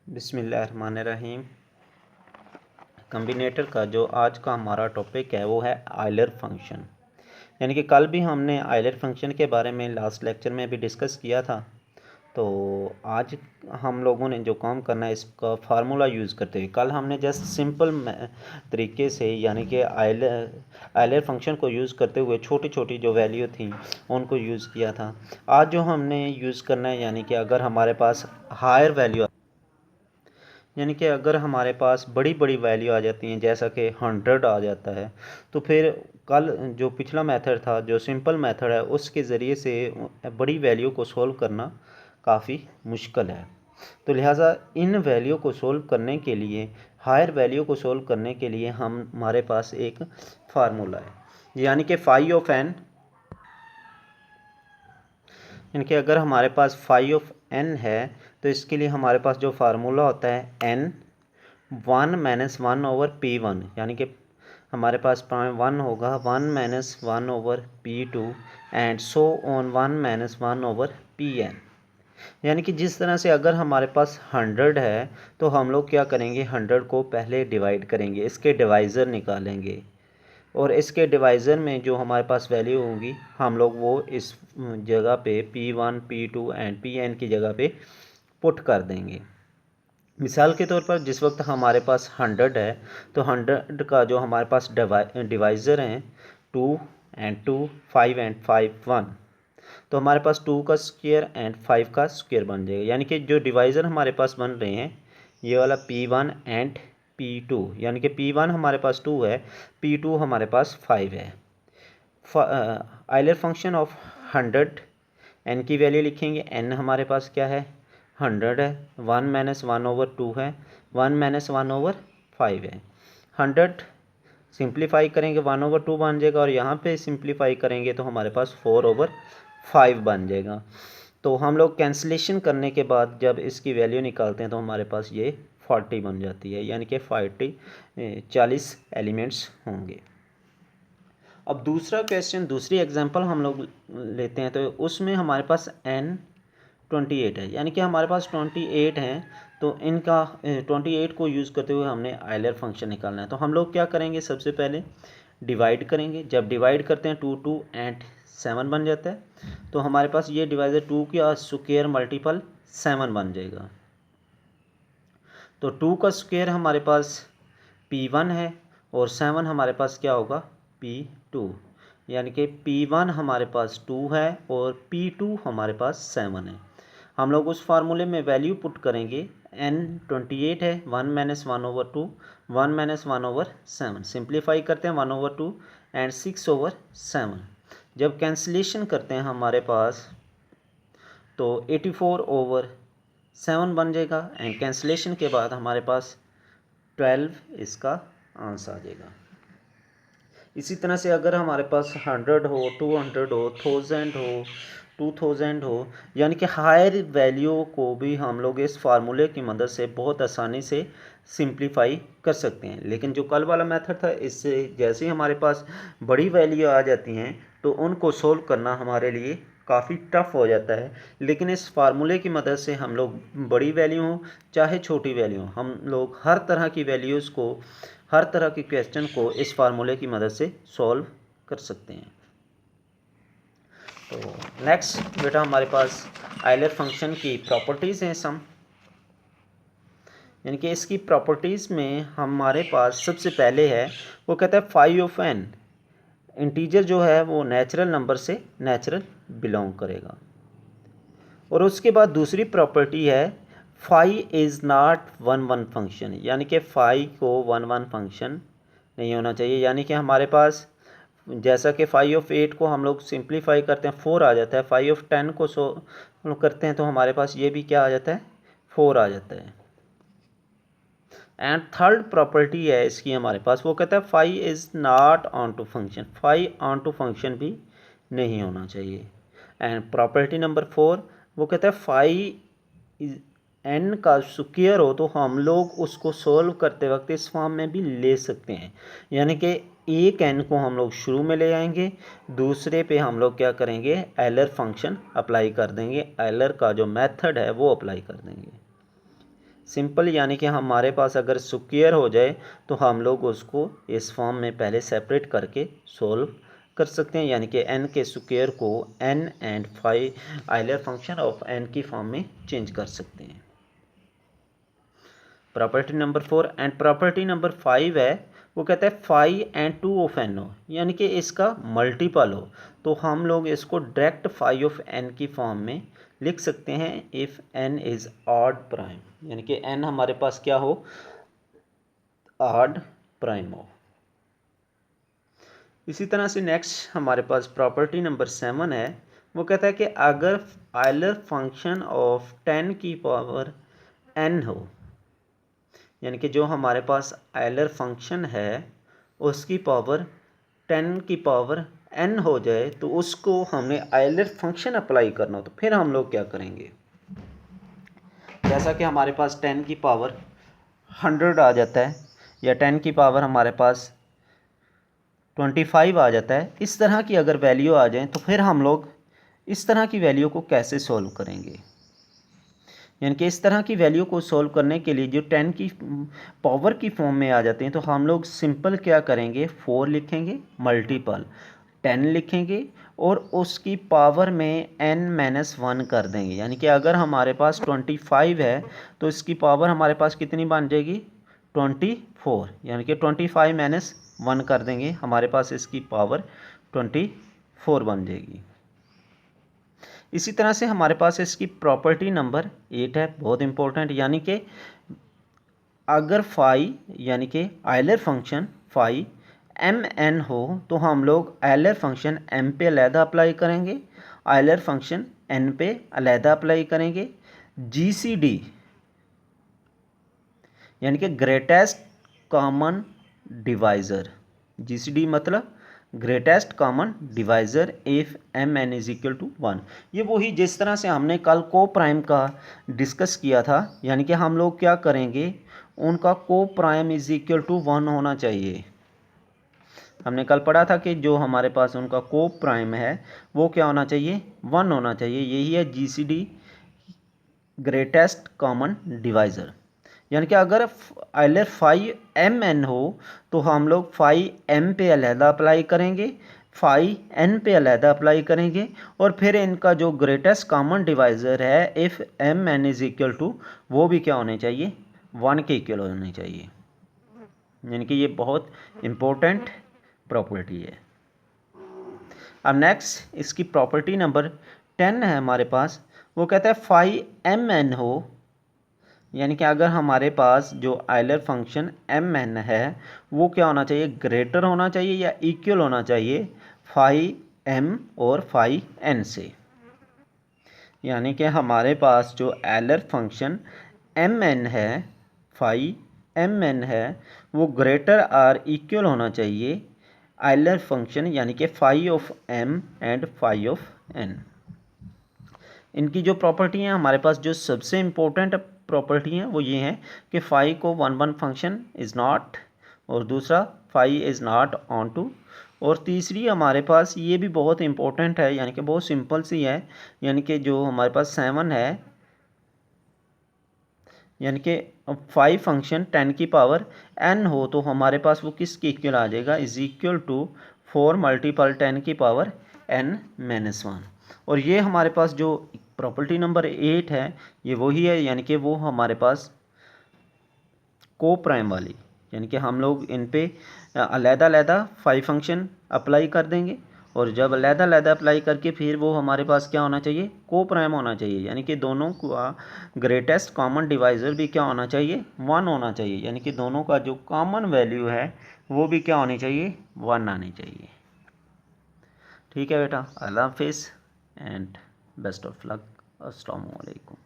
बिस्मिल्लाहिर्रहमानिर्रहीम। कम्बिनेटर का जो आज का हमारा टॉपिक है वो है आयलर फंक्शन। यानी कि कल भी हमने आयलर फंक्शन के बारे में लास्ट लेक्चर में भी डिस्कस किया था। तो आज हम लोगों ने जो काम करना है इसका फार्मूला यूज़ करते हुए, कल हमने जस्ट सिंपल तरीके से यानी कि आयलर फंक्शन को यूज़ करते हुए छोटी छोटी जो वैल्यू थी उनको यूज़ किया था। आज जो हमने यूज़ करना है यानी कि अगर हमारे पास हायर वैल्यू यानी कि अगर हमारे पास बड़ी बड़ी वैल्यू आ जाती हैं जैसा कि 100 आ जाता है, तो फिर कल जो पिछला मेथड था जो सिंपल मेथड है उसके ज़रिए से बड़ी वैल्यू को सोल्व करना काफ़ी मुश्किल है। तो लिहाजा इन वैल्यू को सोल्व करने के लिए, हायर वैल्यू को सोल्व करने के लिए हमारे पास एक फार्मूला है यानी कि फाई ऑफ एन। यानी कि अगर हमारे पास फाई ऑफ एन है तो इसके लिए हमारे पास जो फार्मूला होता है एन 1-1/P1, यानी कि हमारे पास 1 होगा 1-1/P2 and so on 1-1/Pn। यानी कि जिस तरह से अगर हमारे पास 100 है तो हम लोग क्या करेंगे, 100 को पहले डिवाइड करेंगे, इसके डिवाइज़र निकालेंगे और इसके डिवाइज़र में जो हमारे पास वैल्यू होगी हम लोग वो इस जगह पे P1 P2 एंड Pn की जगह पे पुट कर देंगे। मिसाल के तौर पर जिस वक्त हमारे पास 100 है तो 100 का जो हमारे पास डिवाइज़र हैं 2 एंड 2, 5 एंड 5, 1, तो हमारे पास 2 का स्क्वायर एंड 5 का स्क्वायर बन जाएगा। यानी कि जो डिवाइज़र हमारे पास बन रहे हैं ये वाला P1 एंड P2, यानी कि P1 हमारे पास 2 है, P2 हमारे पास 5 है। आयलर फंक्शन ऑफ 100, n की वैल्यू लिखेंगे, n हमारे पास क्या है 100 है, 1-1/2 है, 1-1/5 है। 100 सिंप्लीफाई करेंगे 1/2 बन जाएगा और यहाँ पे सिंप्लीफाई करेंगे तो हमारे पास 4/5 बन जाएगा। तो हम लोग कैंसिलेशन करने के बाद जब इसकी वैल्यू निकालते हैं तो हमारे पास ये 40 बन जाती है, यानी कि 40 एलिमेंट्स होंगे। अब दूसरा क्वेश्चन, दूसरी एग्जांपल हम लोग लेते हैं तो उसमें हमारे पास n 28 है, यानी कि हमारे पास 28 हैं। तो इनका 28 को यूज़ करते हुए हमने आयलर फंक्शन निकालना है। तो हम लोग क्या करेंगे, सबसे पहले डिवाइड करेंगे। जब डिवाइड करते हैं 2 2 एंड 7 बन जाता है, तो हमारे पास ये डिवाइजर 2 का स्क्वायर मल्टीपल 7 बन जाएगा। तो 2 का स्क्वायर हमारे पास P1 है और 7 हमारे पास क्या होगा P2, यानी कि P1 हमारे पास 2 है और P2 हमारे पास 7 है। हम लोग उस फार्मूले में वैल्यू पुट करेंगे, n 28 है, 1-1/2, 1-1/7, सिंप्लीफाई करते हैं 1/2 एंड 6/7। जब कैंसिलेशन करते हैं हमारे पास तो 84/7 बन जाएगा एंड कैंसिलेशन के बाद हमारे पास 12 इसका आंसर आ जाएगा। इसी तरह से अगर हमारे पास 100 हो, 200 हो, 1000 हो, 2000 हो, यानी कि हायर वैल्यू को भी हम लोग इस फार्मूले की मदद से बहुत आसानी से सिंप्लीफाई कर सकते हैं। लेकिन जो कल वाला मेथड था, इससे जैसे ही हमारे पास बड़ी वैल्यू आ जाती हैं तो उनको सोल्व करना हमारे लिए काफ़ी टफ हो जाता है। लेकिन इस फार्मूले की मदद से हम लोग बड़ी वैल्यू हो चाहे छोटी वैल्यू हो, हम लोग हर तरह की वैल्यूज़ को, हर तरह के क्वेश्चन को इस फार्मूले की मदद से सॉल्व कर सकते हैं। तो नेक्स्ट बेटा हमारे पास आयलर फंक्शन की प्रॉपर्टीज़ हैं सम, यानी कि इसकी प्रॉपर्टीज़ में हमारे पास सबसे पहले है वो कहता है फाई ऑफ एन, इंटीजर जो है वो नेचुरल नंबर से नेचुरल बिलोंग करेगा। और उसके बाद दूसरी प्रॉपर्टी है फाई इज़ नॉट 1-1 फंक्शन, यानी कि फ़ाई को 1-1 फंक्शन नहीं होना चाहिए। यानी कि हमारे पास जैसा कि फाई ऑफ 8 को हम लोग सिंप्लीफाई करते हैं 4 आ जाता है, फाई ऑफ 10 को करते हैं तो हमारे पास ये भी क्या आ जाता है 4 आ जाता है। एंड थर्ड प्रॉपर्टी है इसकी हमारे पास, वो कहता है phi is not onto function, phi onto function भी नहीं होना चाहिए। एंड प्रॉपर्टी नंबर 4 वो कहता है फाई एन का स्क्वायर हो तो हम लोग उसको सोल्व करते वक्त इस फॉर्म में भी ले सकते हैं, यानी कि एक एन को हम लोग शुरू में ले आएंगे, दूसरे पे हम लोग क्या करेंगे एलर फंक्शन अप्लाई कर देंगे, एलर का जो मेथड है वो अप्लाई कर देंगे। सिंपल यानी कि हमारे पास अगर स्क्वायर हो जाए तो हम लोग उसको इस फॉर्म में पहले सेपरेट करके सोल्व कर सकते हैं, यानी कि n के स्क्वायर को n and Euler function of n की फॉर्म में चेंज कर सकते हैं। Property number 4 and property number 5 है, वो कहता है फाइव एंड 2 ऑफ n हो, यानी कि इसका मल्टीपल हो, तो हम लोग इसको डायरेक्ट फाइव ऑफ n की फॉर्म में लिख सकते हैं if n is odd prime, यानी कि n हमारे पास क्या हो, ऑड प्राइम हो। इसी तरह से नेक्स्ट हमारे पास प्रॉपर्टी नंबर 7 है, वो कहता है कि अगर आइलर फंक्शन ऑफ 10 की पावर n हो, यानी कि जो हमारे पास आइलर फंक्शन है उसकी पावर 10 की पावर n हो जाए, तो उसको हमने आइलर फंक्शन अप्लाई करना हो, तो फिर हम लोग क्या करेंगे, जैसा कि हमारे पास 10 की पावर 100 आ जाता है या 10 की पावर हमारे पास 25 आ जाता है, इस तरह की अगर वैल्यू आ जाए तो फिर हम लोग इस तरह की वैल्यू को कैसे सॉल्व करेंगे, यानी कि इस तरह की वैल्यू को सॉल्व करने के लिए जो 10 की पावर की फॉर्म में आ जाते हैं, तो हम लोग सिंपल क्या करेंगे, 4 लिखेंगे मल्टीपल 10 लिखेंगे और उसकी पावर में n-1 कर देंगे, यानी कि अगर हमारे पास 25 है तो इसकी पावर हमारे पास कितनी बन जाएगी, 24, यानी कि 25-1 कर देंगे, हमारे पास इसकी पावर 24 बन जाएगी। इसी तरह से हमारे पास इसकी प्रॉपर्टी नंबर 8 है, बहुत इंपॉर्टेंट, यानी कि अगर फाई यानी कि आइलर फंक्शन फाई mn हो तो हम लोग आइलर फंक्शन m पे अलहदा अप्लाई करेंगे, आइलर फंक्शन n पे अलहदा अप्लाई करेंगे। GCD यानी कि ग्रेटेस्ट कॉमन डिवाइज़र, GCD मतलब greatest common divisor if mn is equal to 1। ये वही जिस तरह से हमने कल को प्राइम का डिस्कस किया था, यानी कि हम लोग क्या करेंगे, उनका को प्राइम इज इक्वल टू 1 होना चाहिए। हमने कल पढ़ा था कि जो हमारे पास उनका को प्राइम है वो क्या होना चाहिए, 1 होना चाहिए। यही है GCD ग्रेटेस्ट कॉमन डिवाइज़र, यानी कि अगर आइलर फाई mn हो तो हम लोग फाई m पे अलहदा अप्लाई करेंगे, फाई n पे अलहदा अप्लाई करेंगे, और फिर इनका जो ग्रेटेस्ट कॉमन डिवाइज़र है if mn is equal to, वो भी क्या होने चाहिए, 1 के इक्वल होने चाहिए, यानी कि ये बहुत इम्पोर्टेंट प्रॉपर्टी है। अब नेक्स्ट इसकी प्रॉपर्टी नंबर 10 है हमारे पास, वो कहता है फाई mn हो, यानी कि अगर हमारे पास जो आइलर फंक्शन mn है वो क्या होना चाहिए, ग्रेटर होना चाहिए या इक्वल होना चाहिए फाई m और फाई n से, यानी कि हमारे पास जो आइलर फंक्शन mn है, फाई mn है, वो ग्रेटर और इक्वल होना चाहिए आइलर फंक्शन यानी कि phi of m and phi of n। इनकी जो प्रॉपर्टी हैं हमारे पास, जो सबसे इम्पोर्टेंट प्रॉपर्टी हैं वो ये हैं कि फाई को 1 फंक्शन इज़ नॉट, और दूसरा phi is not onto, और तीसरी हमारे पास ये भी बहुत इंपॉर्टेंट है, यानी कि बहुत सिंपल सी है, यानी कि जो हमारे पास 7 है, यानी कि फाई फंक्शन 10 की पावर n हो तो हमारे पास वो किसके इक्वल आ जाएगा, इज इक्वल टू 4 मल्टीपल 10 की पावर n-1। और ये हमारे पास जो प्रॉपर्टी नंबर 8 है ये वही है, यानी कि वो हमारे पास को प्राइम वाली, यानी कि हम लोग इन पे अलहदा फाई फंक्शन अप्लाई कर देंगे, और जब अलहदा अप्लाई करके फिर वो हमारे पास क्या होना चाहिए, को प्राइम होना चाहिए, यानी कि दोनों का ग्रेटेस्ट कॉमन डिवाइज़र भी क्या होना चाहिए, 1 होना चाहिए, यानी कि दोनों का जो कॉमन वैल्यू है वो भी क्या होनी चाहिए, 1 आनी चाहिए। ठीक है बेटा, अल्लाह हाफिज़ एंड बेस्ट ऑफ लक, अस्सलामु अलैकुम।